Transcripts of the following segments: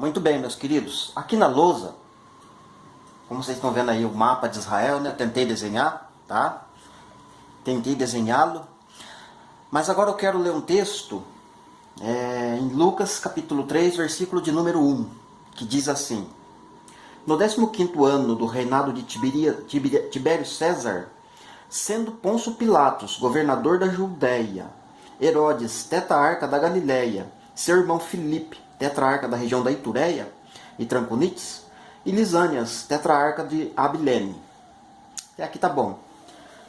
Muito bem, meus queridos. Aqui na lousa, como vocês estão vendo aí o mapa de Israel, né? Tentei desenhar, tá? Tentei desenhá-lo. Mas agora eu quero ler um texto em Lucas capítulo 3, versículo de número 1, que diz assim: No 15º ano do reinado de Tibério César, sendo Pôncio Pilatos governador da Judéia, Herodes tetrarca da Galiléia, seu irmão Filipe, tetrarca da região da Itureia e Tranconites, e Lisânias, tetrarca de Abilene. Até aqui tá bom.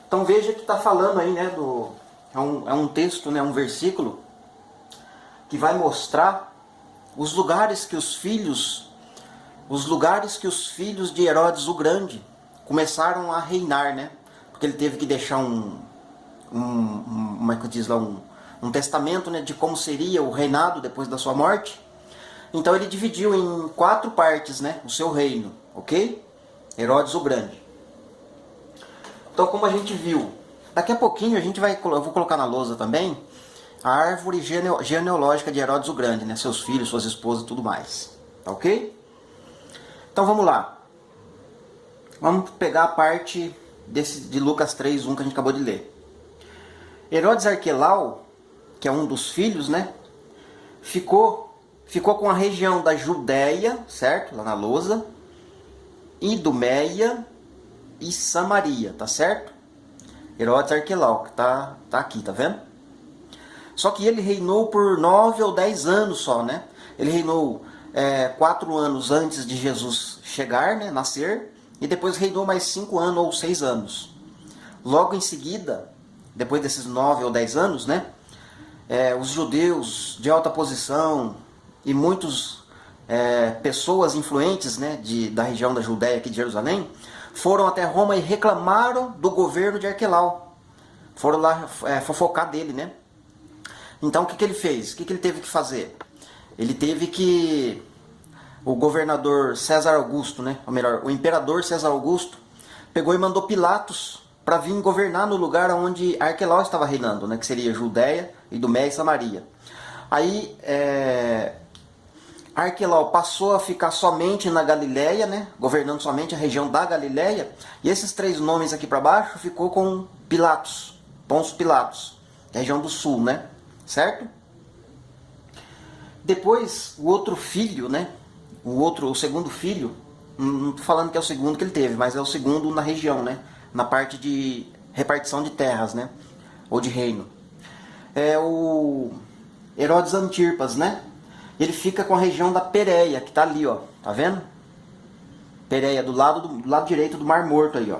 Então veja que está falando aí, né, é um texto, né, um versículo que vai mostrar os lugares que os filhos de Herodes o Grande começaram a reinar, né? Porque ele teve que deixar como é que diz lá, um testamento, né, de como seria o reinado depois da sua morte. Então ele dividiu em 4 partes, né, o seu reino, ok? Herodes o Grande. Então, como a gente viu, daqui a pouquinho eu vou colocar na lousa também a árvore genealógica de Herodes o Grande, né, seus filhos, suas esposas e tudo mais, tá ok? Então vamos lá. Vamos pegar a parte de Lucas 3:1 que a gente acabou de ler. Herodes Arquelau, que é um dos filhos, né, ficou com a região da Judéia, certo? Lá na lousa, Idumeia e Samaria, tá certo? Herodes Arquelau, que tá aqui, tá vendo? Só que ele reinou por 9 ou 10 anos só, né? Ele reinou 4 anos antes de Jesus chegar, né, nascer, e depois reinou mais 5 anos ou 6 anos. Logo em seguida, depois desses 9 ou 10 anos, né, os judeus de alta posição e muitas pessoas influentes, né, da região da Judéia, aqui de Jerusalém, foram até Roma e reclamaram do governo de Arquelau. Foram lá fofocar dele, né? Então o que ele fez? O que ele teve que fazer? Ele teve que... O governador César Augusto, né? Ou melhor, o imperador César Augusto pegou e mandou Pilatos para vir governar no lugar onde Arquelau estava reinando, né? Que seria Judéia, Idumeia e Samaria. Aí Arquelau passou a ficar somente na Galiléia, né? Governando somente a região da Galiléia. E esses 3 nomes aqui para baixo ficou com Pilatos, Pôncio Pilatos, região do sul, né? Certo? Depois o outro filho, né? O segundo filho, não estou falando que é o segundo que ele teve, mas é o segundo na região, né? Na parte de repartição de terras, né? Ou de reino. É o Herodes Antipas, né? Ele fica com a região da Pérea, que está ali, ó. Tá vendo? Pérea, do lado direito do Mar Morto aí, ó.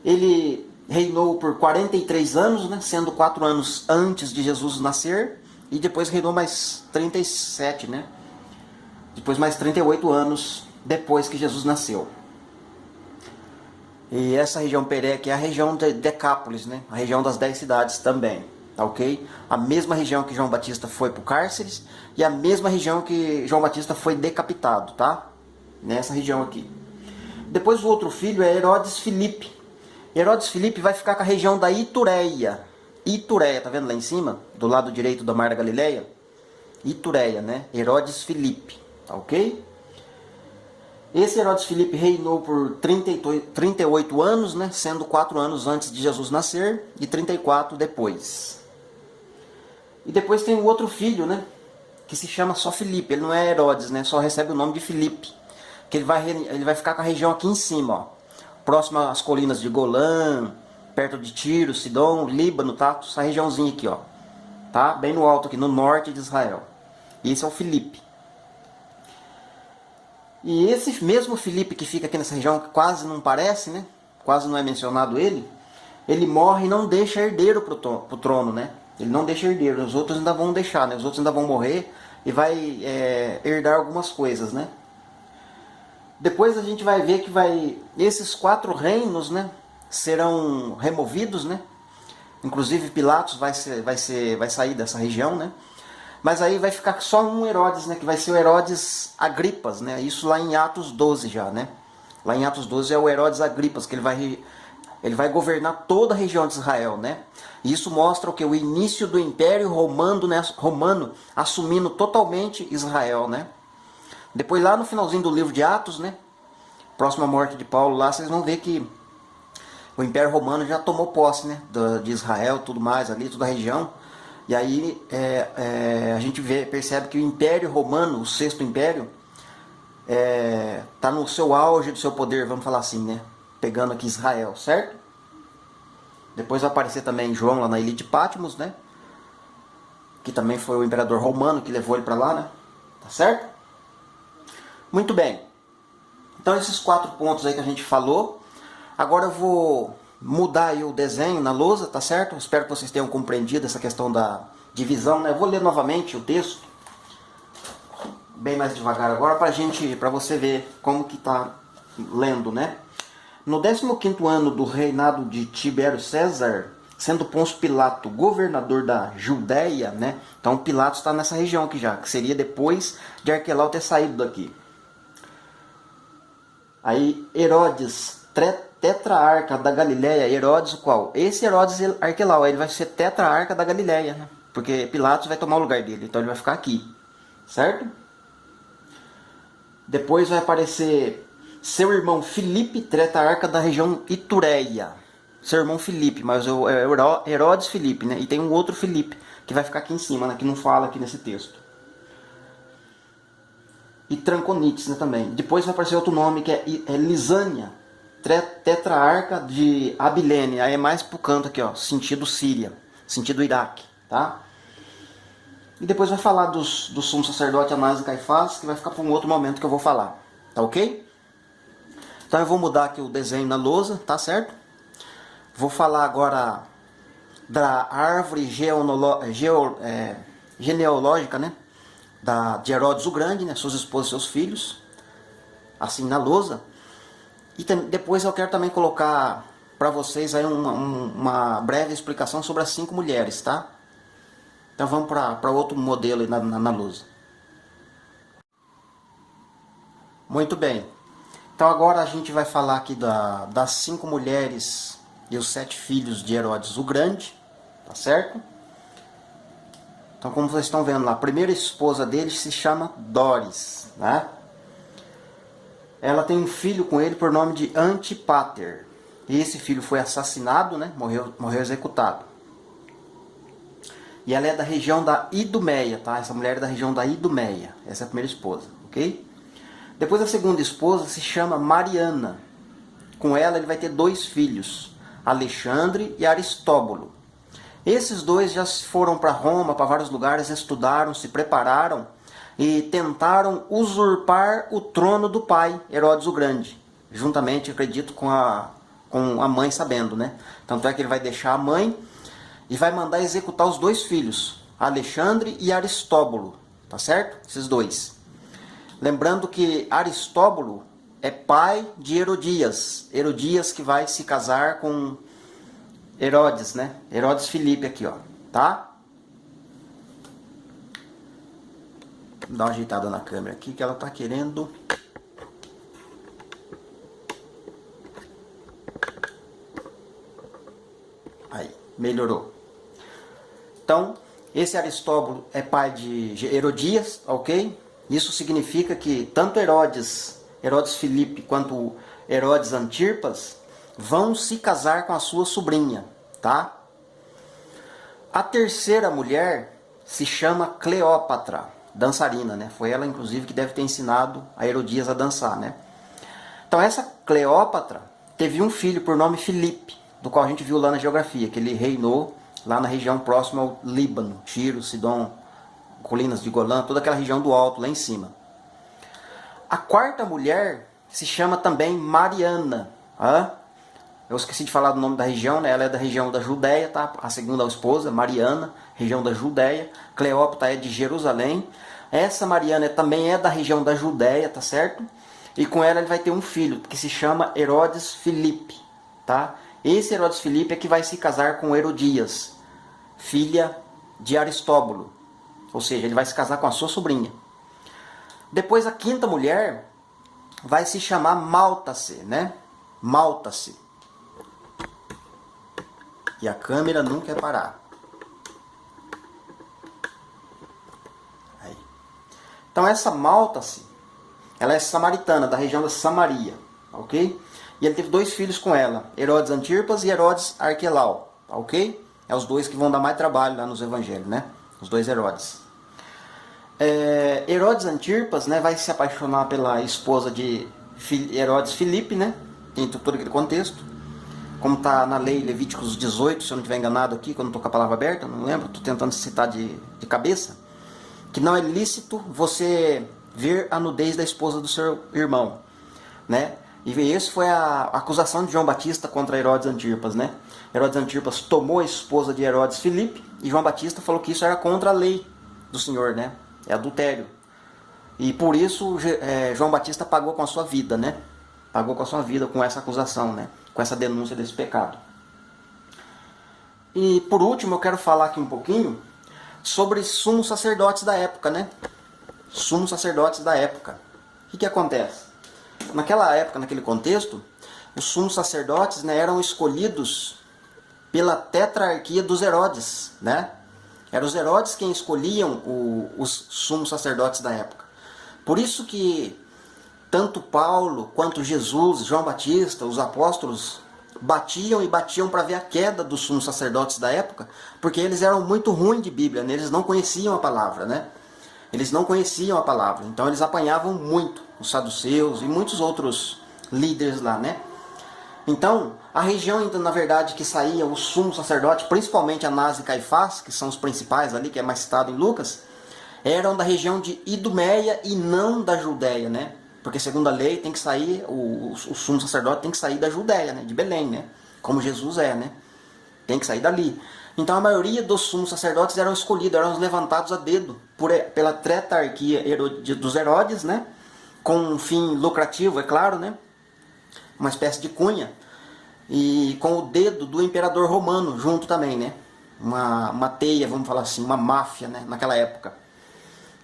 Ele reinou por 43 anos, né? Sendo 4 anos antes de Jesus nascer. E depois reinou mais 37, né? Depois mais 38 anos depois que Jesus nasceu. E essa região Pérea aqui é a região de Decápolis, né? A região das 10 cidades também, tá ok? A mesma região que João Batista foi para o cárceres e a mesma região que João Batista foi decapitado, tá? Nessa região aqui. Depois o outro filho é Herodes Filipe. Herodes Filipe vai ficar com a região da Itureia. Itureia, tá vendo lá em cima? Do lado direito da Mar da Galileia? Itureia, né? Herodes Filipe. Tá ok? Esse Herodes Filipe reinou por 38 anos, né? Sendo 4 anos antes de Jesus nascer e 34 depois. E depois tem o outro filho, né? Que se chama só Filipe. Ele não é Herodes, né? Só recebe o nome de Filipe. Que ele vai ficar com a região aqui em cima, ó. Próximo às colinas de Golã, perto de Tiro, Sidom, Líbano, tá? Essa regiãozinha aqui, ó. Tá? Bem no alto aqui, no norte de Israel. E esse é o Filipe. E esse mesmo Filipe que fica aqui nessa região, que quase não parece, né? Quase não é mencionado ele. Ele morre e não deixa herdeiro pro trono, né? Ele não deixa herdeiro. Os outros ainda vão deixar, né? Os outros ainda vão morrer e vai herdar algumas coisas, né? Depois a gente vai ver que esses 4 reinos, né? Serão removidos, né? Inclusive Pilatos vai sair dessa região, né? Mas aí vai ficar só um Herodes, né? Que vai ser o Herodes Agripas, né? Isso lá em Atos 12 já, né? Lá em Atos 12 é o Herodes Agripas, que ele vai governar toda a região de Israel, né? E isso mostra o que? O início do Império Romano, né? Romano assumindo totalmente Israel, né? Depois lá no finalzinho do livro de Atos, né, próximo à morte de Paulo, lá vocês vão ver que o Império Romano já tomou posse, né, de Israel, tudo mais ali, toda a região. E aí a gente percebe que o Império Romano, o Sexto Império, está no seu auge do seu poder, vamos falar assim, né, pegando aqui Israel, certo? Depois vai aparecer também João lá na ilha de Patmos, né, que também foi o imperador romano que levou ele para lá, né, tá certo? Muito bem. Então esses 4 pontos aí que a gente falou. Agora eu vou mudar aí o desenho na lousa, tá certo? Espero que vocês tenham compreendido essa questão da divisão, né? Eu vou ler novamente o texto, bem mais devagar agora, para você ver como que tá lendo, né? No 15º ano do reinado de Tibério César, sendo Pôncio Pilato governador da Judéia, né? Então Pilatos está nessa região aqui já, que seria depois de Arquelau ter saído daqui. Aí Herodes, tetrarca da Galileia, Herodes o qual? Esse Herodes Arquelau, ele vai ser tetrarca da Galileia, né? Porque Pilatos vai tomar o lugar dele, então ele vai ficar aqui, certo? Depois vai aparecer seu irmão Filipe, tetrarca da região Itureia. Seu irmão Filipe, mas é Herodes Filipe, né? E tem um outro Filipe, que vai ficar aqui em cima, né? Que não fala aqui nesse texto. E Tranconites, né, também. Depois vai aparecer outro nome que é Lisânia, tetrarca de Abilene. Aí é mais pro canto aqui, ó, sentido Síria, sentido Iraque, tá? E depois vai falar do sumo sacerdote Anás e Caifás, que vai ficar para um outro momento que eu vou falar, tá ok? Então eu vou mudar aqui o desenho na lousa, tá certo? Vou falar agora da árvore genealógica, né? De Herodes o Grande, né, suas esposas e seus filhos, assim na lousa. E depois eu quero também colocar para vocês aí uma breve explicação sobre as 5 mulheres, tá? Então vamos para outro modelo aí na lousa. Muito bem. Então agora a gente vai falar aqui das 5 mulheres e os 7 filhos de Herodes o Grande, tá certo? Então, como vocês estão vendo lá, a primeira esposa dele se chama Doris, né? Ela tem um filho com ele por nome de Antipater. E esse filho foi assassinado, né? Morreu executado. E ela é da região da Idumeia, tá? Essa mulher é da região da Idumeia. Essa é a primeira esposa, ok? Depois a segunda esposa se chama Mariana. Com ela ele vai ter 2 filhos, Alexandre e Aristóbulo. Esses 2 já foram para Roma, para vários lugares, estudaram, se prepararam e tentaram usurpar o trono do pai, Herodes o Grande. Juntamente, acredito, com a mãe sabendo, né? Tanto é que ele vai deixar a mãe e vai mandar executar os 2 filhos, Alexandre e Aristóbulo, tá certo? Esses 2. Lembrando que Aristóbulo é pai de Herodias. Herodias que vai se casar com Herodes, né? Herodes Filipe aqui, ó, tá? Vou dar uma ajeitada na câmera aqui que ela tá querendo. Aí, melhorou. Então, esse Aristóbulo é pai de Herodias, ok? Isso significa que tanto Herodes Filipe, quanto Herodes Antipas vão se casar com a sua sobrinha, tá? A terceira mulher se chama Cleópatra, dançarina, né? Foi ela, inclusive, que deve ter ensinado a Herodias a dançar, né? Então, essa Cleópatra teve um filho por nome Filipe, do qual a gente viu lá na geografia, que ele reinou lá na região próxima ao Líbano, Tiro, Sidom, colinas de Golã, toda aquela região do alto, lá em cima. A quarta mulher se chama também Mariana. Eu esqueci de falar do nome da região, né? Ela é da região da Judéia, tá? A segunda esposa, Mariana, região da Judéia. Cleópatra é de Jerusalém. Essa Mariana também é da região da Judéia, tá certo? E com ela ele vai ter um filho, que se chama Herodes Filipe, tá? Esse Herodes Filipe é que vai se casar com Herodias, filha de Aristóbulo. Ou seja, ele vai se casar com a sua sobrinha. Depois a quinta mulher vai se chamar Maltace, né? Maltace. E a câmera não quer parar. Aí. Então essa Maltace, Ela é samaritana, da região da Samaria, ok? E ele teve 2 filhos com ela, Herodes Antipas e Herodes Arquelau, ok? É os 2 que vão dar mais trabalho lá nos evangelhos, né? Os 2 Herodes. Herodes Antipas, né, vai se apaixonar pela esposa de Herodes Filipe, né? Tem todo aquele contexto. Como está na lei Levíticos 18, se eu não estiver enganado aqui, quando estou com a palavra aberta, não lembro, estou tentando citar de cabeça, que não é lícito você ver a nudez da esposa do seu irmão, né? E essa foi a acusação de João Batista contra Herodes Antipas, né? Herodes Antipas tomou a esposa de Herodes Filipe e João Batista falou que isso era contra a lei do Senhor, né? É adultério. E por isso João Batista pagou com a sua vida, né? Pagou com a sua vida com essa acusação, né? Com essa denúncia desse pecado. E por último eu quero falar aqui um pouquinho sobre sumos sacerdotes da época, né? Sumos sacerdotes da época. O que acontece? Naquela época, naquele contexto, os sumos sacerdotes, né, eram escolhidos pela tetrarquia dos Herodes, né? Eram os Herodes quem escolhiam os sumos sacerdotes da época. Por isso que tanto Paulo quanto Jesus, João Batista, os apóstolos batiam para ver a queda dos sumos sacerdotes da época, porque eles eram muito ruins de Bíblia, né? Eles não conheciam a palavra, né? Eles não conheciam a palavra, então eles apanhavam muito, os saduceus e muitos outros líderes lá, né? Então, a região, na verdade, que saía o sumo sacerdote, principalmente Anás e Caifás, que são os principais ali, que é mais citado em Lucas, eram da região de Idumeia e não da Judéia, né? Porque segundo a lei tem que sair, o sumo sacerdote tem que sair da Judéia, né? De Belém, né? Como Jesus é, né? Tem que sair dali. Então a maioria dos sumos sacerdotes eram escolhidos, eram levantados a dedo pela tetrarquia dos Herodes, né? Com um fim lucrativo, é claro, né? Uma espécie de cunha. E com o dedo do imperador romano junto também, né? Uma teia, vamos falar assim, uma máfia, né? Naquela época.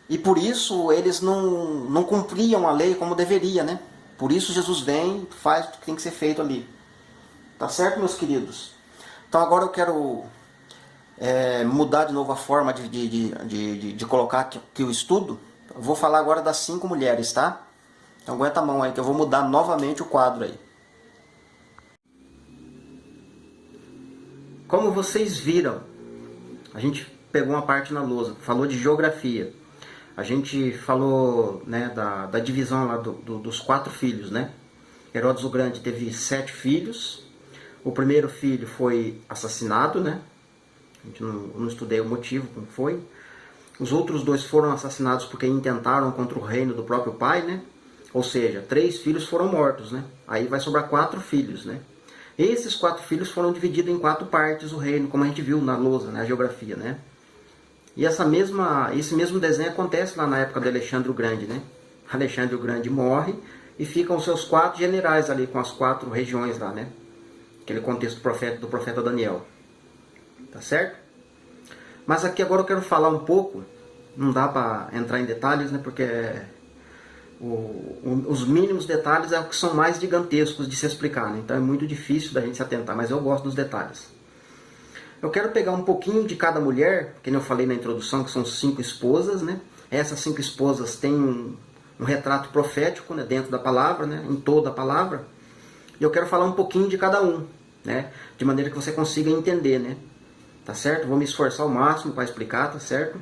E por isso eles não cumpriam a lei como deveria, né? Por isso Jesus vem e faz o que tem que ser feito ali. Tá certo, meus queridos? Então agora eu quero mudar de novo a forma de colocar aqui o estudo. Eu vou falar agora das 5 mulheres, tá? Então aguenta a mão aí que eu vou mudar novamente o quadro aí. Como vocês viram, a gente pegou uma parte na lousa, falou de geografia. A gente falou, né, da divisão lá dos 4 filhos, né? Herodes o Grande teve 7 filhos. O primeiro filho foi assassinado, né? A gente não estudei o motivo, como foi. Os outros 2 foram assassinados porque intentaram contra o reino do próprio pai, né? Ou seja, 3 filhos foram mortos, né? Aí vai sobrar 4 filhos, né? Esses 4 filhos foram divididos em 4 partes o reino, como a gente viu na lousa, na geografia, né? E esse mesmo desenho acontece lá na época de Alexandre o Grande, né? Alexandre o Grande morre e ficam os seus 4 generais ali com as 4 regiões lá, né? Aquele contexto do profeta Daniel. Tá certo? Mas aqui agora eu quero falar um pouco, não dá para entrar em detalhes, né? Porque os mínimos detalhes é o que são mais gigantescos de se explicar, né? Então é muito difícil da gente se atentar, mas eu gosto dos detalhes. Eu quero pegar um pouquinho de cada mulher, que eu falei na introdução, que são 5 esposas, né? Essas 5 esposas têm um retrato profético, né, dentro da palavra, né, em toda a palavra. E eu quero falar um pouquinho de cada um, né? De maneira que você consiga entender, né? Tá certo? Vou me esforçar ao máximo para explicar, tá certo?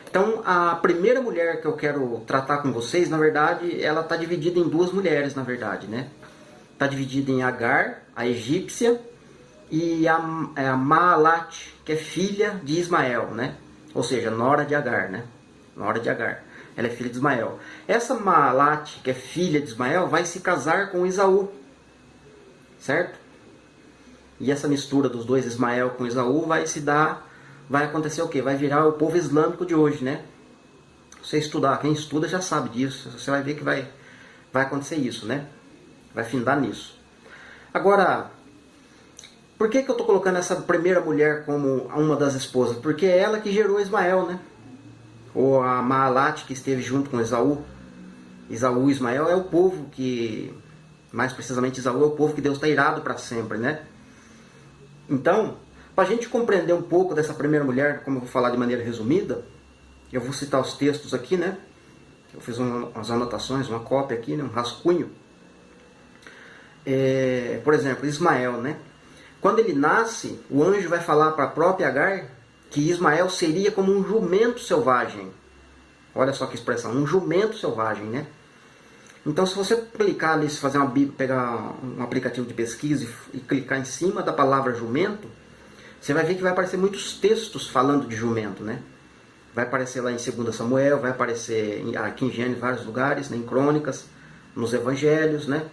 Então, a primeira mulher que eu quero tratar com vocês, na verdade, ela está dividida em 2 mulheres, na verdade, né? Está dividida em Agar, a egípcia, e a Maalat, que é filha de Ismael, né? Ou seja, nora de Agar, né? Nora de Agar. Ela é filha de Ismael. Essa Maalat, que é filha de Ismael, vai se casar com Esaú, certo? E essa mistura dos 2, Ismael com Esaú, vai acontecer o quê? Vai virar o povo islâmico de hoje, né? Você estudar, quem estuda já sabe disso. Você vai ver que vai acontecer isso, né? Vai findar nisso. Agora, por que eu estou colocando essa primeira mulher como uma das esposas? Porque é ela que gerou Ismael, né? Ou a Maalat, que esteve junto com Esaú. Esaú e Ismael é o povo que... Mais precisamente, Esaú é o povo que Deus está irado para sempre, né? Então, para a gente compreender um pouco dessa primeira mulher, como eu vou falar de maneira resumida, eu vou citar os textos aqui, né? Eu fiz umas anotações, uma cópia aqui, né, um rascunho. Por exemplo, Ismael, né? Quando ele nasce, o anjo vai falar para a própria Agar que Ismael seria como um jumento selvagem. Olha só que expressão, um jumento selvagem, né? Então, se você clicar ali, se fazer uma Bíblia, pegar um aplicativo de pesquisa e clicar em cima da palavra jumento, você vai ver que vai aparecer muitos textos falando de jumento, né? Vai aparecer lá em 2 Samuel, vai aparecer aqui em Gênesis, em vários lugares, né? Em Crônicas, nos Evangelhos, né?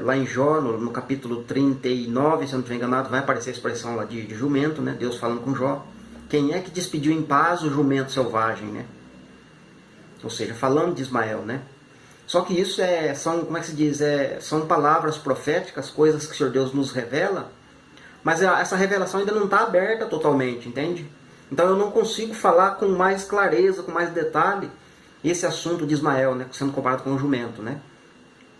Lá em Jó, no capítulo 39, se eu não estiver enganado, vai aparecer a expressão lá de jumento, né? Deus falando com Jó. Quem é que despediu em paz o jumento selvagem, né? Ou seja, falando de Ismael, né? Só que isso são, como é que se diz? São palavras proféticas, coisas que o Senhor Deus nos revela, mas essa revelação ainda não está aberta totalmente, entende? Então eu não consigo falar com mais clareza, com mais detalhe, esse assunto de Ismael, né? Sendo comparado com o jumento, né?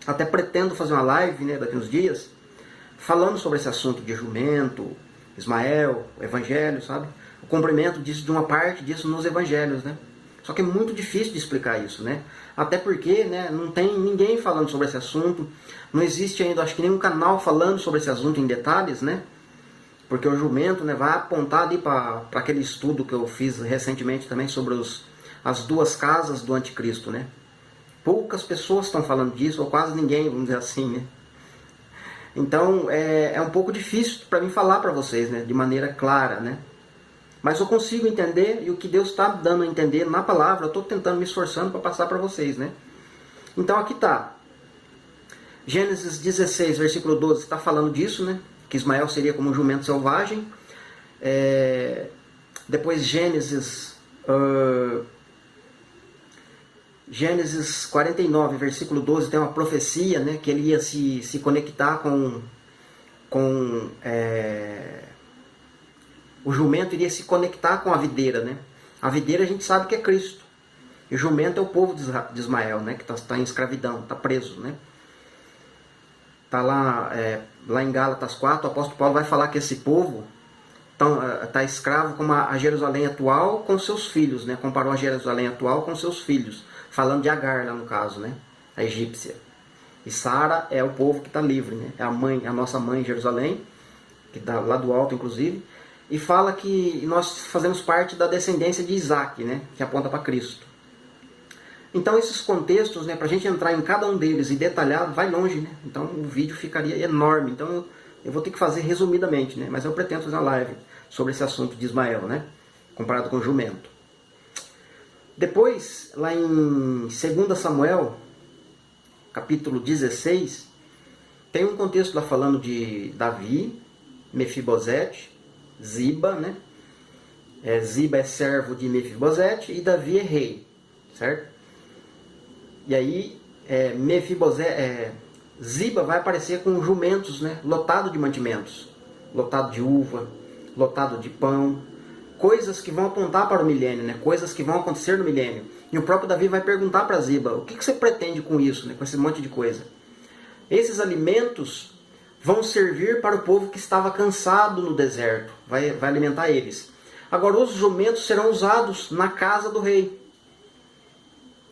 Até pretendo fazer uma live, né, daqui uns dias, falando sobre esse assunto de jumento, Ismael, o Evangelho, sabe? O cumprimento disso, de uma parte disso nos Evangelhos, né? Só que é muito difícil de explicar isso, né? Até porque, né, não tem ninguém falando sobre esse assunto, não existe ainda, acho que nenhum canal falando sobre esse assunto em detalhes, né? Porque o jumento, né, vai apontar ali para aquele estudo que eu fiz recentemente também sobre as duas casas do anticristo, né? Poucas pessoas estão falando disso, ou quase ninguém, vamos dizer assim, né? Então, é um pouco difícil para mim falar para vocês, né, de maneira clara, né? Mas eu consigo entender, e o que Deus está dando a entender na palavra, eu estou tentando, me esforçando para passar para vocês, né? Então aqui está. Gênesis 16, versículo 12, está falando disso, né? Que Ismael seria como um jumento selvagem. Depois Gênesis 49, versículo 12, tem uma profecia, né? Que ele ia se conectar o jumento iria se conectar com a videira, né? A videira a gente sabe que é Cristo. E o jumento é o povo de Ismael, né? Que está em escravidão, está preso, né? Está lá em Gálatas 4, o apóstolo Paulo vai falar que esse povo está escravo como a Jerusalém atual com seus filhos, né? Comparou a Jerusalém atual com seus filhos. Falando de Agar, lá no caso, né? A egípcia. E Sara é o povo que está livre, né? É a nossa mãe em Jerusalém, que está lá do alto, inclusive. E fala que nós fazemos parte da descendência de Isaac, né? Que aponta para Cristo. Então esses contextos, né, para a gente entrar em cada um deles e detalhar, vai longe, né? Então o vídeo ficaria enorme. Então eu vou ter que fazer resumidamente, né? Mas eu pretendo fazer uma live sobre esse assunto de Ismael, né? Comparado com o jumento. Depois, lá em 2 Samuel, capítulo 16, tem um contexto lá falando de Davi, Mefibosete, Ziba, né? Ziba é servo de Mefibosete e Davi é rei, certo? E aí, Ziba vai aparecer com jumentos, né? Lotado de mantimentos, lotado de uva, lotado de pão, coisas que vão apontar para o milênio, né? Coisas que vão acontecer no milênio. E o próprio Davi vai perguntar para Ziba, o que você pretende com isso, né? Com esse monte de coisa? Esses alimentos vão servir para o povo que estava cansado no deserto, vai alimentar eles. Agora os jumentos serão usados na casa do rei.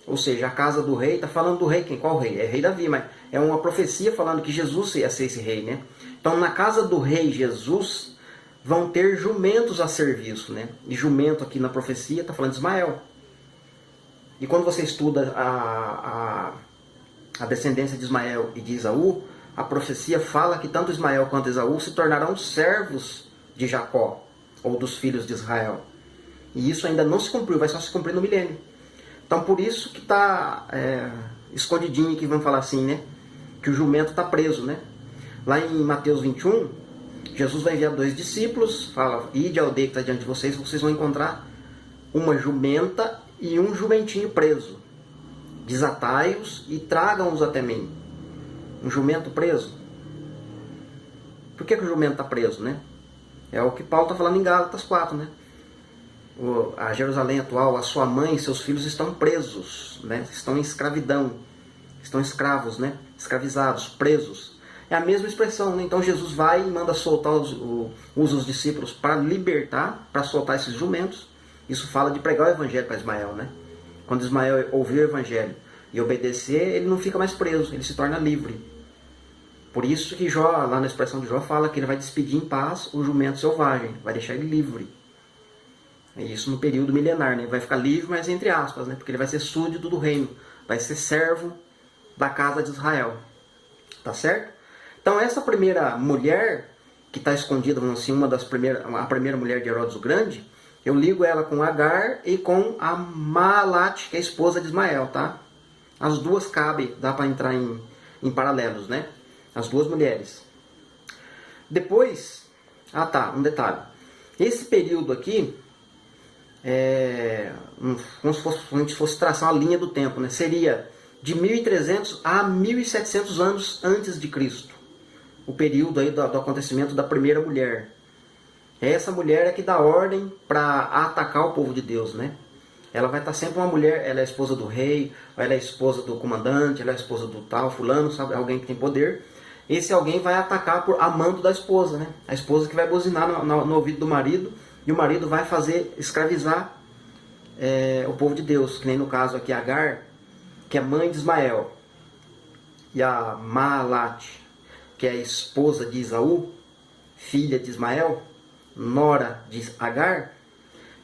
Ou seja, a casa do rei, está falando do rei, qual rei? É rei Davi, mas é uma profecia falando que Jesus ia ser esse rei, né? Então na casa do rei Jesus vão ter jumentos a serviço, né? E jumento aqui na profecia está falando de Ismael. E quando você estuda a descendência de Ismael e de Esaú, a profecia fala que tanto Ismael quanto Esaú se tornarão servos de Jacó, ou dos filhos de Israel. E isso ainda não se cumpriu, vai só se cumprir no milênio. Então por isso que está escondidinho aqui, vamos falar assim, né? Que o jumento está preso, né? Lá em Mateus 21, Jesus vai enviar 2 discípulos, fala, ide à aldeia que está diante de vocês, vocês vão encontrar uma jumenta e um jumentinho preso. Desatai-os e tragam-os até mim. Um jumento preso. Por que o jumento está preso, né? É o que Paulo está falando em Gálatas 4, né? A Jerusalém atual, a sua mãe e seus filhos estão presos, né? Estão em escravidão, estão escravos, né? Escravizados, presos. É a mesma expressão, né? Então Jesus vai e manda soltar os discípulos para libertar, para soltar esses jumentos. Isso fala de pregar o evangelho para Ismael, né? Quando Ismael ouvir o evangelho e obedecer, ele não fica mais preso, ele se torna livre. Por isso que Jó, lá na expressão de Jó, fala que ele vai despedir em paz o jumento selvagem, vai deixar ele livre. É isso no período milenar, né? Vai ficar livre, mas entre aspas, né? Porque ele vai ser súdito do reino, vai ser servo da casa de Israel. Tá certo? Então essa primeira mulher, que está escondida, vamos assim, a primeira mulher de Herodes o Grande, eu ligo ela com Agar e com a Maalat, que é a esposa de Ismael, tá? As duas cabem, dá para entrar em paralelos, né? As duas mulheres. Depois, um detalhe. Esse período aqui, como se a gente fosse traçar uma linha do tempo, né? Seria de 1300 a 1700 anos antes de Cristo. O período aí do acontecimento da primeira mulher. Essa mulher é que dá ordem para atacar o povo de Deus, né? Ela vai estar sempre uma mulher, ela é a esposa do rei, ela é a esposa do comandante, ela é a esposa do tal, fulano, sabe? Alguém que tem poder. Esse alguém vai atacar por amando da esposa, né? A esposa que vai buzinar no ouvido do marido, e o marido vai fazer escravizar o povo de Deus, que nem no caso aqui Agar, que é mãe de Ismael, e a Maalat, que é a esposa de Esaú, filha de Ismael, nora de Agar.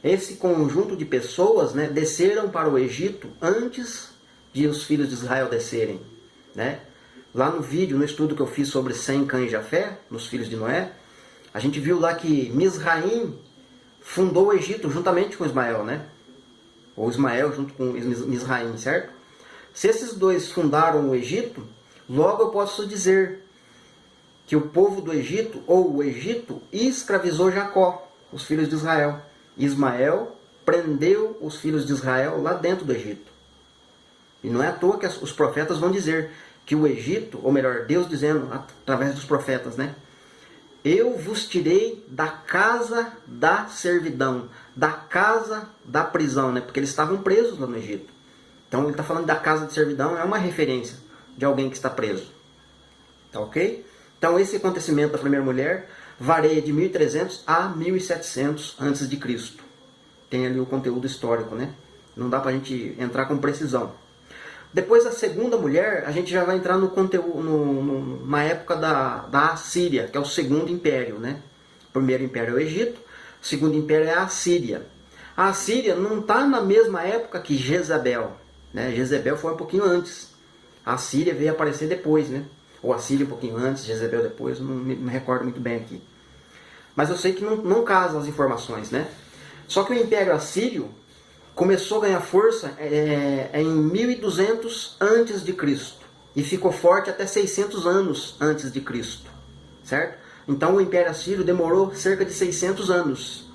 Esse conjunto de pessoas, né, desceram para o Egito antes de os filhos de Israel descerem, né? Lá no vídeo, no estudo que eu fiz sobre Sem, Cã e Jafé, nos filhos de Noé, a gente viu lá que Misraim fundou o Egito juntamente com Ismael, né? Ou Ismael junto com Misraim, certo? Se esses dois fundaram o Egito, logo eu posso dizer que o povo do Egito, ou o Egito, escravizou Jacó, os filhos de Israel. Ismael prendeu os filhos de Israel lá dentro do Egito. E não é à toa que os profetas vão dizer que o Egito, ou melhor, Deus dizendo através dos profetas, né? Eu vos tirei da casa da servidão, da casa da prisão, né? Porque eles estavam presos lá no Egito. Então ele está falando da casa de servidão, é uma referência de alguém que está preso. Tá ok? Então esse acontecimento da primeira mulher varia de 1300 a 1700 a.C. Tem ali o conteúdo histórico, né? Não dá para a gente entrar com precisão. Depois da segunda mulher, a gente já vai entrar no conteúdo, na época da Assíria, que é o segundo império, né? O primeiro império é o Egito, o segundo império é a Assíria. A Assíria não está na mesma época que Jezabel, né? Jezabel foi um pouquinho antes. A Assíria veio aparecer depois, né? Ou a Síria um pouquinho antes, Jezabel depois, não me recordo muito bem aqui. Mas eu sei que não casam as informações, né? Só que o Império Assírio começou a ganhar força em 1200 antes de Cristo e ficou forte até 600 anos antes de Cristo, certo? Então o Império Assírio demorou cerca de 600 anos.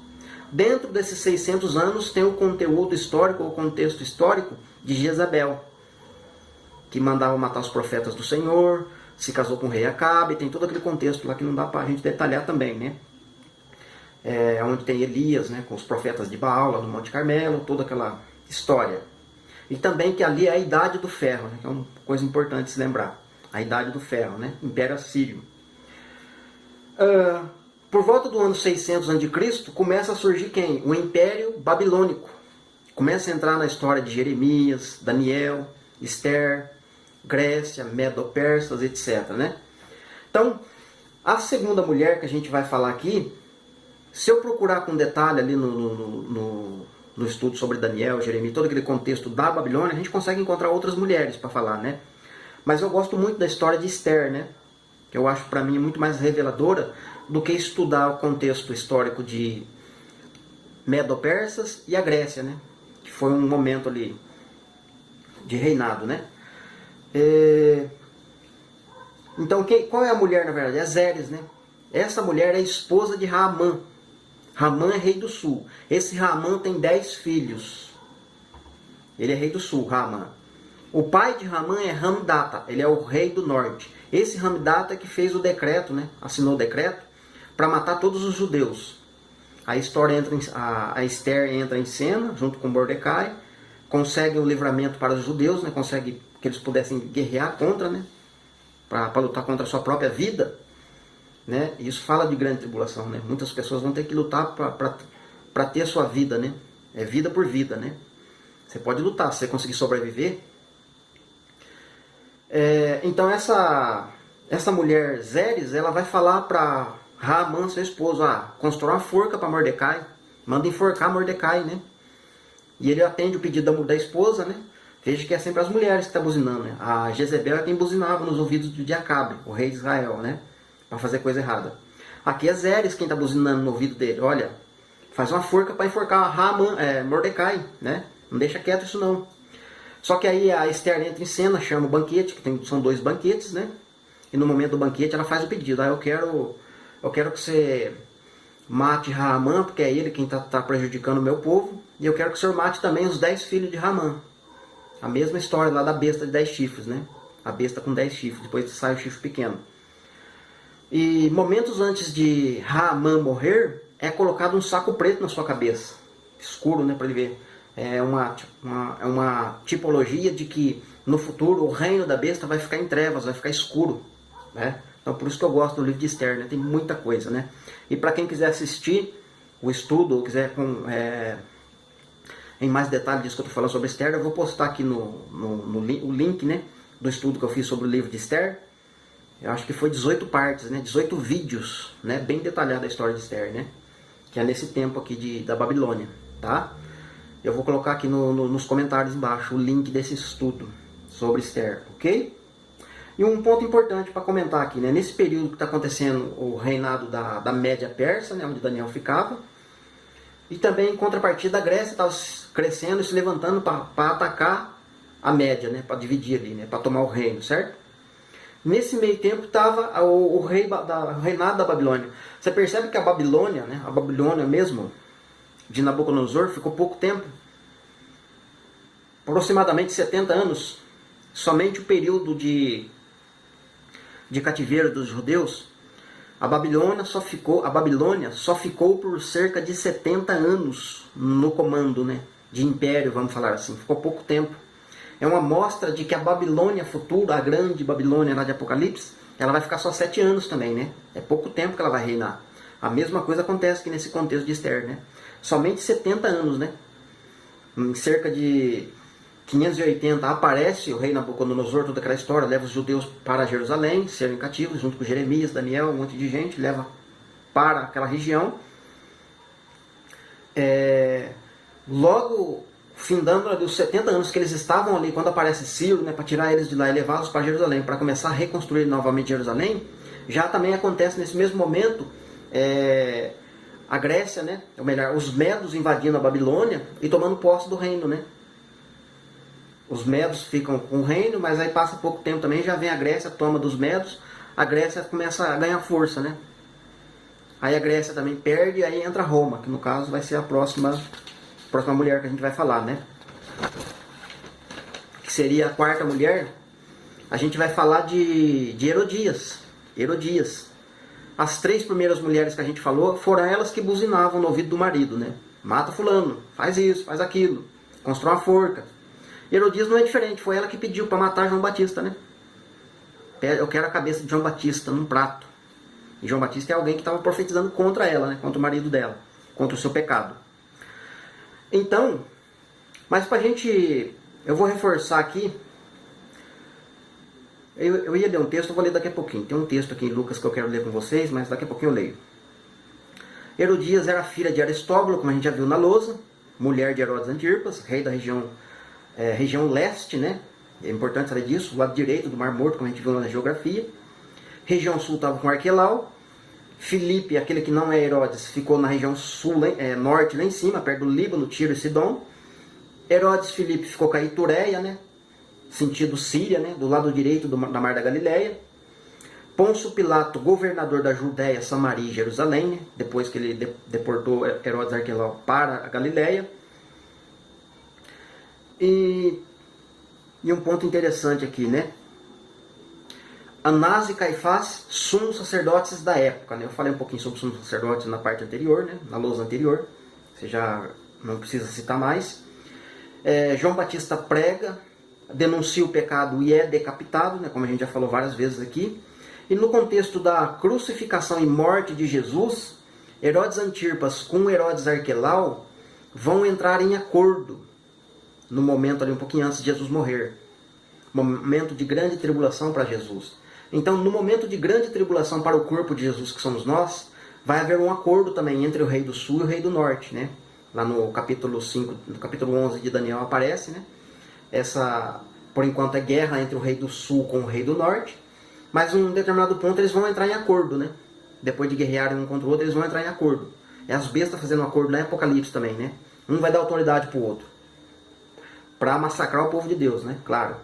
Dentro desses 600 anos tem o conteúdo histórico, o contexto histórico de Jezabel, que mandava matar os profetas do Senhor, se casou com o rei Acabe, tem todo aquele contexto lá que não dá para a gente detalhar também, né? Onde tem Elias, né, com os profetas de Baal, lá no Monte Carmelo, toda aquela história. E também que ali é a Idade do Ferro, né, que é uma coisa importante se lembrar. A Idade do Ferro, né? Império Assírio. Por volta do ano 600 a.C., começa a surgir quem? O Império Babilônico. Começa a entrar na história de Jeremias, Daniel, Esther, Grécia, Medo-Persas, etc. Né? Então, a segunda mulher que a gente vai falar aqui, se eu procurar com detalhe ali no estudo sobre Daniel, Jeremias, todo aquele contexto da Babilônia, a gente consegue encontrar outras mulheres para falar, né? Mas eu gosto muito da história de Esther, né? Que eu acho para mim muito mais reveladora do que estudar o contexto histórico de Medo-Persas e a Grécia, né? Que foi um momento ali de reinado, né? Então, qual é a mulher, na verdade? É Zeres, né? Essa mulher é esposa de Ramã. Ramã é rei do sul. Esse Ramã tem 10 filhos. Ele é rei do sul, Ramã. O pai de Ramã é Ramdata. Ele é o rei do norte. Esse Ramdata é que fez o decreto, né? Assinou o decreto para matar todos os judeus. A Esther entra em cena, junto com Mordecai. Consegue o livramento para os judeus, né? Consegue que eles pudessem guerrear contra, né? Para lutar contra a sua própria vida. Né? Isso fala de grande tribulação, né? Muitas pessoas vão ter que lutar para ter a sua vida, né? É vida por vida, né? Você pode lutar, se você conseguir sobreviver. Então essa mulher Zeres, ela vai falar para Haamã, seu esposo, constrói uma forca para Mordecai, manda enforcar Mordecai, né? E ele atende o pedido da esposa, né? Veja que é sempre as mulheres que estão buzinando, né? A Jezebel é quem buzinava nos ouvidos de Acabe, o rei de Israel, né? Para fazer coisa errada. Aqui é Zeres quem está buzinando no ouvido dele. Olha, faz uma forca para enforcar Mordecai, né? Não deixa quieto isso não. Só que aí a Esther entra em cena, chama o banquete, que são 2 banquetes, né? E no momento do banquete ela faz o pedido. Eu quero que você mate Haamã, porque é ele quem está prejudicando o meu povo. E eu quero que o senhor mate também os 10 filhos de Haamã. A mesma história lá da besta de 10 chifres, né? A besta com 10 chifres, depois sai o chifre pequeno. E momentos antes de Haamã morrer, é colocado um saco preto na sua cabeça. Escuro, né? Para ele ver. É uma tipologia de que no futuro o reino da besta vai ficar em trevas, vai ficar escuro, né? Então por isso que eu gosto do livro de Esther, né? Tem muita coisa, né? E para quem quiser assistir o estudo, ou quiser em mais detalhe disso que eu estou falando sobre Esther, eu vou postar aqui o link, né, do estudo que eu fiz sobre o livro de Esther. Eu acho que foi 18 partes, né, 18 vídeos, né, bem detalhada a história de Esther, né, que é nesse tempo aqui da Babilônia, tá? Eu vou colocar aqui nos comentários embaixo o link desse estudo sobre Esther, ok? E um ponto importante para comentar aqui, né, nesse período que está acontecendo o reinado da Média Persa, né, onde Daniel ficava, e também em contrapartida a Grécia estava crescendo e se levantando para atacar a Média, né, para dividir ali, né, para tomar o reino, certo? Nesse meio tempo estava o reinado da Babilônia. Você percebe que a Babilônia, né, a Babilônia mesmo, de Nabucodonosor, ficou pouco tempo, aproximadamente 70 anos, somente o período de cativeiro dos judeus. A Babilônia só ficou por cerca de 70 anos no comando, né, de império, vamos falar assim. Ficou pouco tempo. É uma mostra de que a Babilônia futura, a grande Babilônia lá de Apocalipse, ela vai ficar só 7 anos também, né? É pouco tempo que ela vai reinar. A mesma coisa acontece aqui nesse contexto de Esther, né? Somente 70 anos, né? Em cerca de 580 aparece o rei Nabucodonosor, toda aquela história, leva os judeus para Jerusalém, serem cativos, junto com Jeremias, Daniel, um monte de gente, leva para aquela região. Logo, findando ali os 70 anos que eles estavam ali, quando aparece Ciro, né, para tirar eles de lá e levá-los para Jerusalém, para começar a reconstruir novamente Jerusalém, já também acontece nesse mesmo momento a Grécia, né, ou melhor, os medos invadindo a Babilônia e tomando posse do reino, né. Os medos ficam com o reino, mas aí passa pouco tempo também, já vem a Grécia, toma dos medos, a Grécia começa a ganhar força, né. Aí a Grécia também perde, aí entra Roma, que no caso vai ser a próxima mulher que a gente vai falar, né? Que seria a quarta mulher. A gente vai falar de Herodias. As 3 primeiras mulheres que a gente falou foram elas que buzinavam no ouvido do marido, né? Mata fulano, faz isso, faz aquilo, constrói uma forca. Herodias não é diferente, foi ela que pediu para matar João Batista, né? Eu quero a cabeça de João Batista num prato. E João Batista é alguém que estava profetizando contra ela, né? Contra o marido dela, contra o seu pecado. Então, mas pra gente, eu vou reforçar aqui, eu ia ler um texto, eu vou ler daqui a pouquinho. Tem um texto aqui em Lucas que eu quero ler com vocês, mas daqui a pouquinho eu leio. Herodias era filha de Aristóbulo, como a gente já viu na lousa, mulher de Herodes Antipas, rei da região leste, né? É importante saber disso, o lado direito do Mar Morto, como a gente viu na geografia. Região sul estava com Arquelau. Filipe, aquele que não é Herodes, ficou na região sul, norte, lá em cima, perto do Líbano, Tiro e Sidom. Herodes Filipe ficou com a Itureia, né, sentido Síria, né, do lado direito da Mar da Galileia. Pôncio Pilato, governador da Judéia, Samaria e Jerusalém, né, depois que ele deportou Herodes Arquelau para a Galileia. E um ponto interessante aqui, né? Anás e Caifás, sumos sacerdotes da época, né? Eu falei um pouquinho sobre sumos sacerdotes na parte anterior, né? Na lousa anterior. Você já não precisa citar mais. João Batista prega, denuncia o pecado e é decapitado, né? Como a gente já falou várias vezes aqui. E no contexto da crucificação e morte de Jesus, Herodes Antipas com Herodes Arquelau vão entrar em acordo. no momento ali um pouquinho antes de Jesus morrer. Momento de grande tribulação para Jesus. Então, no momento de grande tribulação para o corpo de Jesus, que somos nós, vai haver um acordo também entre o rei do sul e o rei do norte, né? Lá no capítulo 5, no capítulo 11 de Daniel aparece, né? Essa, por enquanto, é guerra entre o rei do sul com o rei do norte, mas em um determinado ponto eles vão entrar em acordo, né? Depois de guerrearem um contra o outro, eles vão entrar em acordo. É as bestas fazendo um acordo lá em Apocalipse também, né? Um vai dar autoridade para o outro, para massacrar o povo de Deus, né? Claro.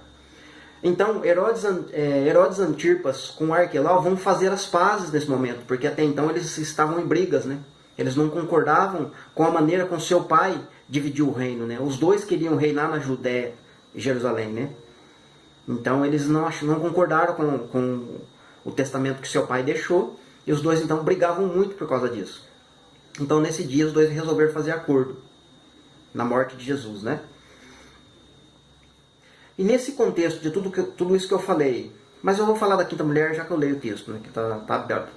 Então, Herodes Antipas com Arquelau vão fazer as pazes nesse momento, porque até então eles estavam em brigas, né? Eles não concordavam com a maneira como seu pai dividiu o reino, né? Os dois queriam reinar na Judéia e Jerusalém, né? Então eles não concordaram com o testamento que seu pai deixou, e os dois então brigavam muito por causa disso. Então nesse dia os dois resolveram fazer acordo na morte de Jesus, né? E nesse contexto de tudo isso que eu falei, mas eu vou falar da quinta mulher já que eu leio o texto, né, que tá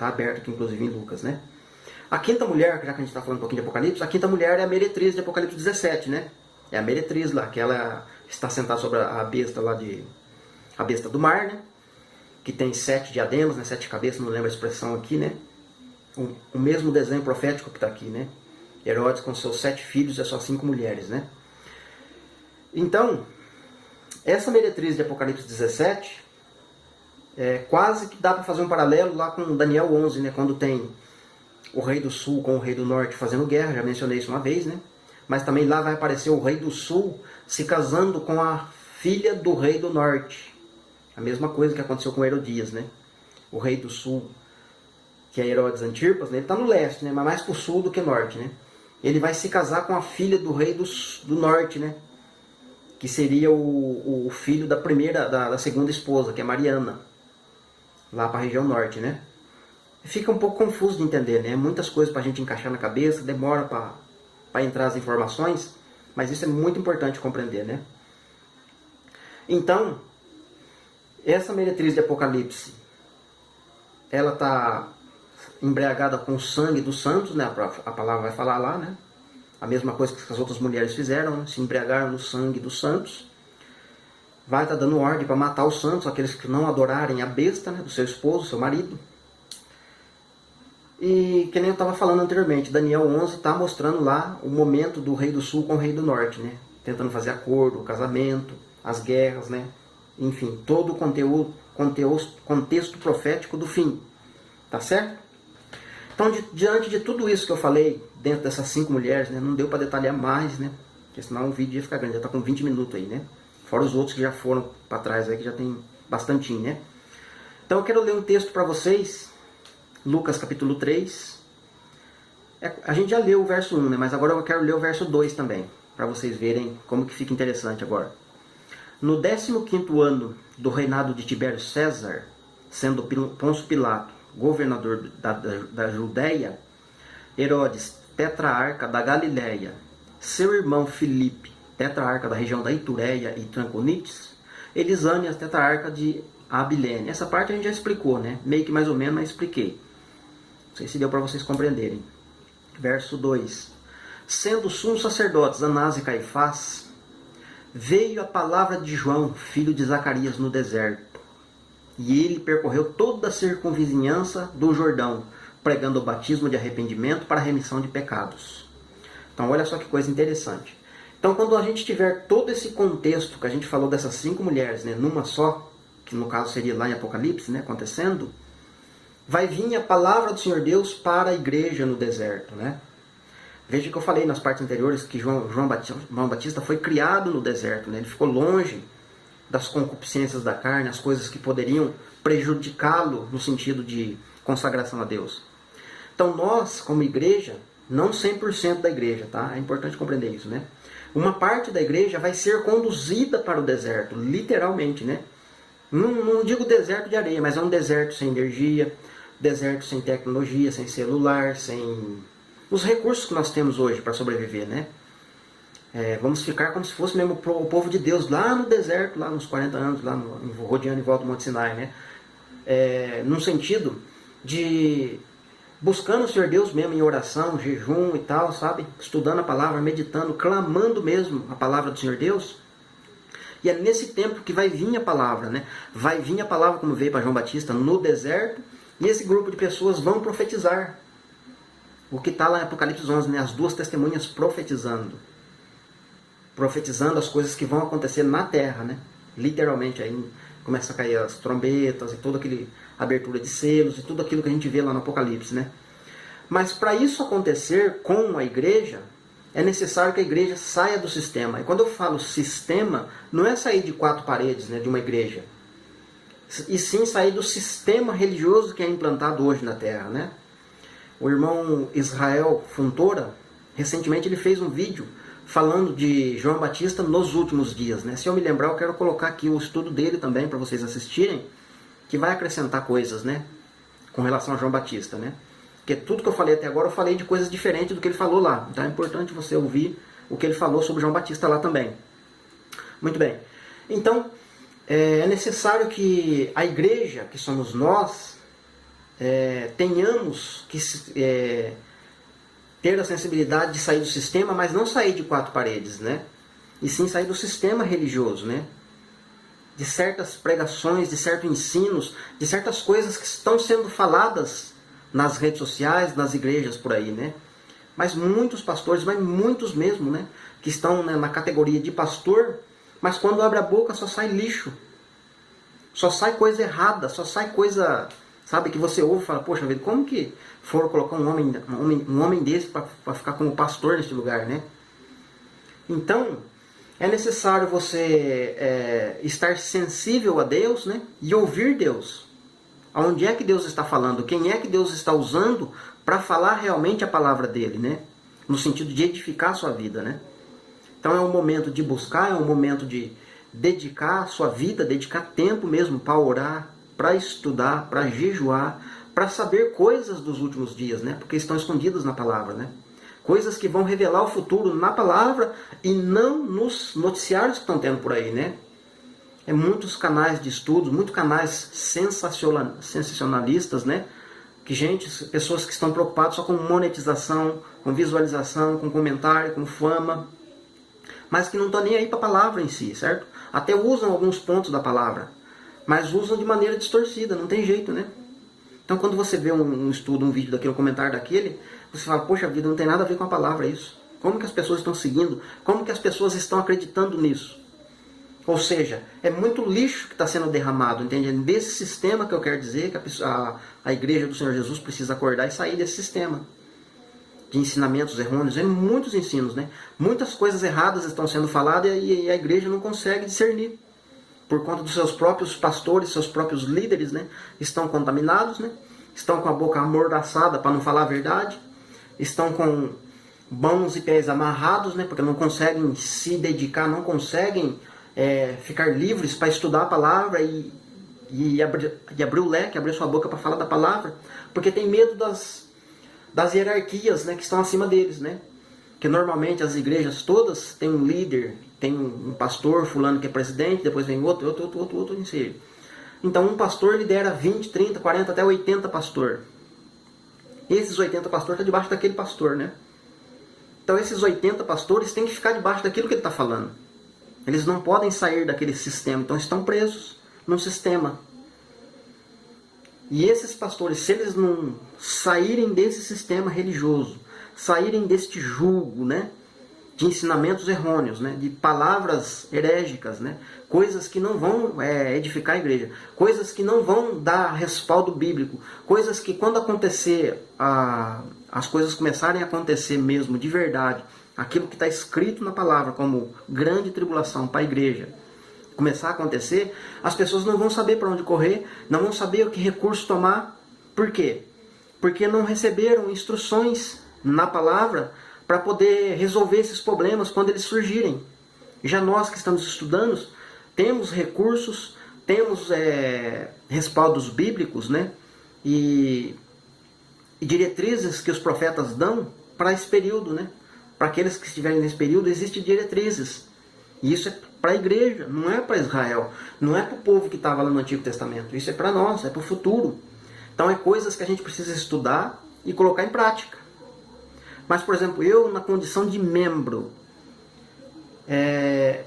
aberto aqui inclusive em Lucas, né? A quinta mulher, já que a gente está falando um pouquinho de Apocalipse, a quinta mulher é a meretriz de Apocalipse 17, né? É a meretriz lá, que ela está sentada sobre a besta lá a besta do mar, né? Que tem 7 diademas, né? 7 cabeças, não lembro a expressão aqui, né? O mesmo desenho profético que está aqui, né? Herodes com seus 7 filhos e suas 5 mulheres, né? Então, essa meretriz de Apocalipse 17, quase que dá para fazer um paralelo lá com Daniel 11, né? Quando tem o rei do sul com o rei do norte fazendo guerra, já mencionei isso uma vez, né? Mas também lá vai aparecer o rei do sul se casando com a filha do rei do norte. A mesma coisa que aconteceu com Herodias, né? O rei do sul, que é Herodes Antipas, né? Ele está no leste, né? Mas mais para o sul do que norte, né? Ele vai se casar com a filha do rei do norte, né? Que seria o filho da segunda esposa, que é Mariana, lá para a região norte, né? Fica um pouco confuso de entender, né? Muitas coisas para a gente encaixar na cabeça, demora para entrar as informações, mas isso é muito importante compreender, né? Então, essa meretriz de Apocalipse, ela está embriagada com o sangue dos santos, né? A palavra vai falar lá, né? A mesma coisa que as outras mulheres fizeram, né? Se embriagaram no sangue dos santos. Vai estar dando ordem para matar os santos, aqueles que não adorarem a besta, né? Do seu esposo, seu marido. E que nem eu estava falando anteriormente, Daniel 11 está mostrando lá o momento do rei do sul com o rei do norte, né? Tentando fazer acordo, o casamento, as guerras, né? Enfim, todo o contexto profético do fim. Tá certo? Então, diante de tudo isso que eu falei, dentro dessas 5 mulheres, né? Não deu para detalhar mais, né? Porque senão o vídeo ia ficar grande, já está com 20 minutos aí, né? Fora os outros que já foram para trás aí, que já tem bastantinho, né? Então eu quero ler um texto para vocês, Lucas capítulo 3. A gente já leu o verso 1, né? Mas agora eu quero ler o verso 2 também, para vocês verem como que fica interessante agora. No 15º ano do reinado de Tibério César, sendo Pôncio Pilato governador da Judéia, Herodes, tetrarca da Galiléia, seu irmão Filipe, tetrarca da região da Itureia e Traconites, Elisânias, tetrarca de Abilene. Essa parte a gente já explicou, né? Meio que mais ou menos, mas expliquei. Não sei se deu para vocês compreenderem. Verso 2. Sendo sumos sacerdotes Anás e Caifás, veio a palavra de João, filho de Zacarias, no deserto. E ele percorreu toda a circunvizinhança do Jordão, pregando o batismo de arrependimento para a remissão de pecados. Então olha só que coisa interessante. Então quando a gente tiver todo esse contexto que a gente falou dessas 5 mulheres, né, numa só, que no caso seria lá em Apocalipse, né, acontecendo, vai vir a palavra do Senhor Deus para a igreja no deserto, né? Veja que eu falei nas partes anteriores que João Batista foi criado no deserto, né? Ele ficou longe das concupiscências da carne, as coisas que poderiam prejudicá-lo no sentido de consagração a Deus. Então nós, como igreja, não 100% da igreja, tá? É importante compreender isso, né? Uma parte da igreja vai ser conduzida para o deserto, literalmente, né? Não digo deserto de areia, mas é um deserto sem energia, deserto sem tecnologia, sem celular, sem os recursos que nós temos hoje para sobreviver, né? Vamos ficar como se fosse mesmo o povo de Deus lá no deserto, lá nos 40 anos, lá rodeando em volta do Monte Sinai, né? Num sentido de buscando o Senhor Deus mesmo em oração, jejum e tal, sabe? Estudando a palavra, meditando, clamando mesmo a palavra do Senhor Deus. E é nesse tempo que vai vir a palavra, né? Vai vir a palavra como veio para João Batista no deserto, e esse grupo de pessoas vão profetizar. O que está lá em Apocalipse 11, né? As duas testemunhas profetizando. Profetizando as coisas que vão acontecer na terra, né? Literalmente, aí começa a cair as trombetas e toda aquela abertura de selos e tudo aquilo que a gente vê lá no Apocalipse, né? Mas para isso acontecer com a igreja, é necessário que a igreja saia do sistema. E quando eu falo sistema, não é sair de quatro paredes, né, de uma igreja, e sim sair do sistema religioso que é implantado hoje na Terra, né? O irmão Israel Fontoura, recentemente ele fez um vídeo falando de João Batista nos últimos dias, né? Se eu me lembrar, eu quero colocar aqui o estudo dele também para vocês assistirem, que vai acrescentar coisas, né, com relação a João Batista, né? Porque tudo que eu falei até agora, eu falei de coisas diferentes do que ele falou lá. Então é importante você ouvir o que ele falou sobre João Batista lá também. Muito bem. Então, é necessário que a igreja, que somos nós, tenhamos que ter a sensibilidade de sair do sistema, mas não sair de quatro paredes, né? E sim sair do sistema religioso, né? De certas pregações, de certos ensinos, de certas coisas que estão sendo faladas nas redes sociais, nas igrejas por aí, né? Mas muitos pastores, mas muitos mesmo, né? Que estão, né, na categoria de pastor, mas quando abre a boca só sai lixo. Só sai coisa errada, só sai coisa, sabe, que você ouve e fala, poxa vida, como que foram colocar um homem desse para ficar como pastor neste lugar, né? Então, é necessário você estar sensível a Deus, né? E ouvir Deus. Aonde é que Deus está falando? Quem é que Deus está usando para falar realmente a palavra dele, né? No sentido de edificar a sua vida, né? Então é um momento de buscar, é um momento de dedicar a sua vida, dedicar tempo mesmo para orar, para estudar, para jejuar, para saber coisas dos últimos dias, né? Porque estão escondidas na palavra, né? Coisas que vão revelar o futuro na palavra e não nos noticiários que estão tendo por aí, né? Muitos canais de estudos, muitos canais sensacionalistas, né? Pessoas que estão preocupadas só com monetização, com visualização, com comentário, com fama, mas que não estão nem aí para a palavra em si, certo? Até usam alguns pontos da palavra, mas usam de maneira distorcida, não tem jeito, né? Então quando você vê um estudo, um vídeo daquele, um comentário daquele, você fala, poxa vida, não tem nada a ver com a palavra isso. Como que as pessoas estão seguindo? Como que as pessoas estão acreditando nisso? Ou seja, é muito lixo que está sendo derramado, entende? Desse sistema que eu quero dizer que a igreja do Senhor Jesus precisa acordar e sair desse sistema de ensinamentos errôneos. Muitos ensinos, né? Muitas coisas erradas estão sendo faladas e a igreja não consegue discernir. Por conta dos seus próprios pastores, seus próprios líderes, né? Estão contaminados, né? Estão com a boca amordaçada para não falar a verdade. Estão com mãos e pés amarrados, né? Porque não conseguem se dedicar, não conseguem ficar livres para estudar a palavra e abrir o leque, abrir sua boca para falar da palavra, porque tem medo das hierarquias, né, que estão acima deles, né? Que normalmente as igrejas todas têm um líder, tem um pastor fulano que é presidente, depois vem outro em si. Então um pastor lidera 20, 30, 40, até 80 pastor. Esses 80 pastores estão debaixo daquele pastor, né? Então esses 80 pastores têm que ficar debaixo daquilo que ele está falando. Eles não podem sair daquele sistema, então estão presos num sistema. E esses pastores, se eles não saírem desse sistema religioso, saírem deste jugo, né, de ensinamentos errôneos, né, de palavras herégicas, né, coisas que não vão edificar a igreja, coisas que não vão dar respaldo bíblico, coisas que quando acontecer, as coisas começarem a acontecer mesmo, de verdade, aquilo que está escrito na palavra como grande tribulação para a igreja começar a acontecer, as pessoas não vão saber para onde correr, não vão saber o que recurso tomar. Por quê? Porque não receberam instruções na palavra para poder resolver esses problemas quando eles surgirem. Já nós que estamos estudando, temos recursos, temos respaldos bíblicos, né? E diretrizes que os profetas dão para esse período, né? Para aqueles que estiverem nesse período, existem diretrizes. E isso é para a igreja, não é para Israel. Não é para o povo que estava lá no Antigo Testamento. Isso é para nós, é para o futuro. Então é coisas que a gente precisa estudar, e colocar em prática. Mas, por exemplo, eu na condição de membro,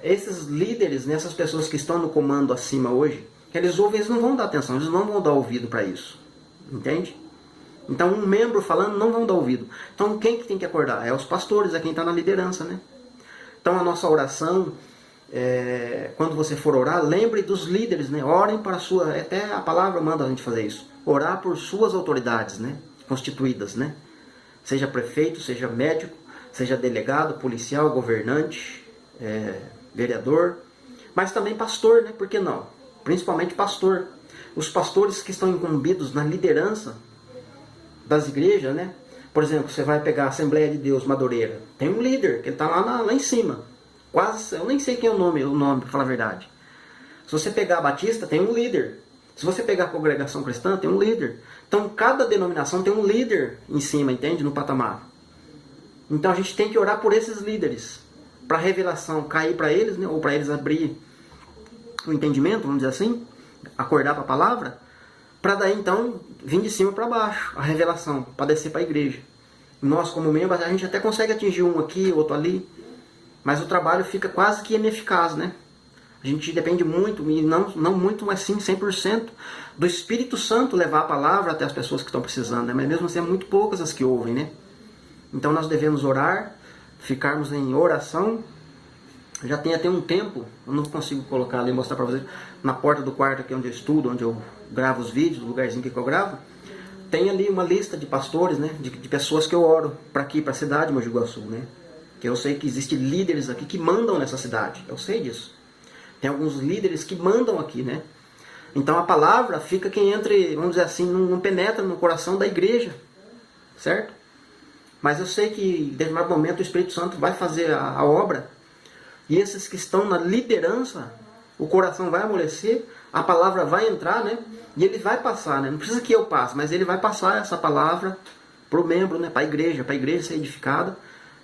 esses líderes, essas pessoas que estão no comando acima hoje, que eles ouvem, eles não vão dar atenção, eles não vão dar ouvido para isso. Entende? Então um membro falando não vão dar ouvido. Então quem que tem que acordar? É os pastores, é quem está na liderança, né? Então a nossa oração, quando você for orar, lembre dos líderes, né? Orem para a sua, até a palavra manda a gente fazer isso. Orar por suas autoridades, né? Constituídas, né? Seja prefeito, seja médico, seja delegado, policial, governante, vereador, mas também pastor, né? Por que não? Principalmente pastor. Os pastores que estão incumbidos na liderança das igrejas, né? Por exemplo, você vai pegar a Assembleia de Deus Madureira, tem um líder, que ele está lá em cima. Quase, eu nem sei quem é o nome para falar a verdade. Se você pegar a Batista, tem um líder. Se você pegar a Congregação Cristã, tem um líder. Então, cada denominação tem um líder em cima, entende? No patamar. Então, a gente tem que orar por esses líderes, para a revelação cair para eles, né? Ou para eles abrir o entendimento, vamos dizer assim, acordar para a palavra, para daí então vir de cima para baixo a revelação, para descer para a igreja. Nós como membros, a gente até consegue atingir um aqui, outro ali, mas o trabalho fica quase que ineficaz, né? A gente depende muito, e não muito, mas sim 100%, do Espírito Santo levar a palavra até as pessoas que estão precisando, né? Mas mesmo assim é muito poucas as que ouvem, né? Então nós devemos orar, ficarmos em oração. Já tem até um tempo, eu não consigo colocar ali e mostrar para vocês, na porta do quarto aqui onde eu estudo, onde eu gravo os vídeos, o lugarzinho que eu gravo, tem ali uma lista de pastores, né, de pessoas que eu oro para aqui, para a cidade de Mogi Guaçu, né, que eu sei que existem líderes aqui que mandam nessa cidade, eu sei disso. Tem alguns líderes que mandam aqui, né, então a palavra fica quem entre, vamos dizer assim, não penetra no coração da igreja, certo? Mas eu sei que em determinado momento o Espírito Santo vai fazer a obra. E esses que estão na liderança, o coração vai amolecer, a palavra vai entrar, né? E ele vai passar, né? Não precisa que eu passe, mas ele vai passar essa palavra para o membro, né? Para a igreja ser edificada,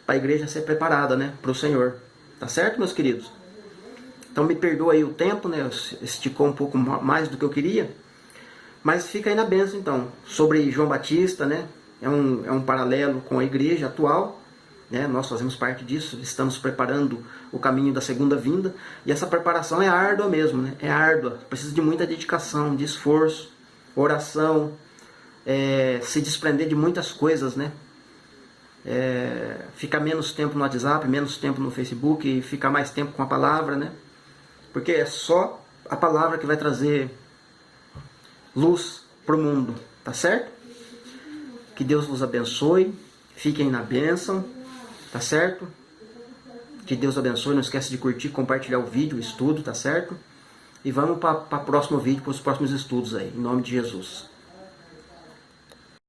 para a igreja ser preparada, né? Para o Senhor. Tá certo, meus queridos? Então me perdoa aí o tempo, né? Esticou um pouco mais do que eu queria. Mas fica aí na bênção, então. Sobre João Batista, né? É um paralelo com a igreja atual. Nós fazemos parte disso, estamos preparando o caminho da segunda vinda, e essa preparação é árdua mesmo, né? É árdua, precisa de muita dedicação, de esforço, oração, se desprender de muitas coisas, né? Ficar menos tempo no WhatsApp, menos tempo no Facebook, e ficar mais tempo com a palavra, né? Porque é só a palavra que vai trazer luz para o mundo, tá certo? Que Deus vos abençoe, fiquem na bênção. Tá certo? Que Deus abençoe. Não esquece de curtir, compartilhar o vídeo, o estudo, tá certo? E vamos para o próximo vídeo, para os próximos estudos aí. Em nome de Jesus.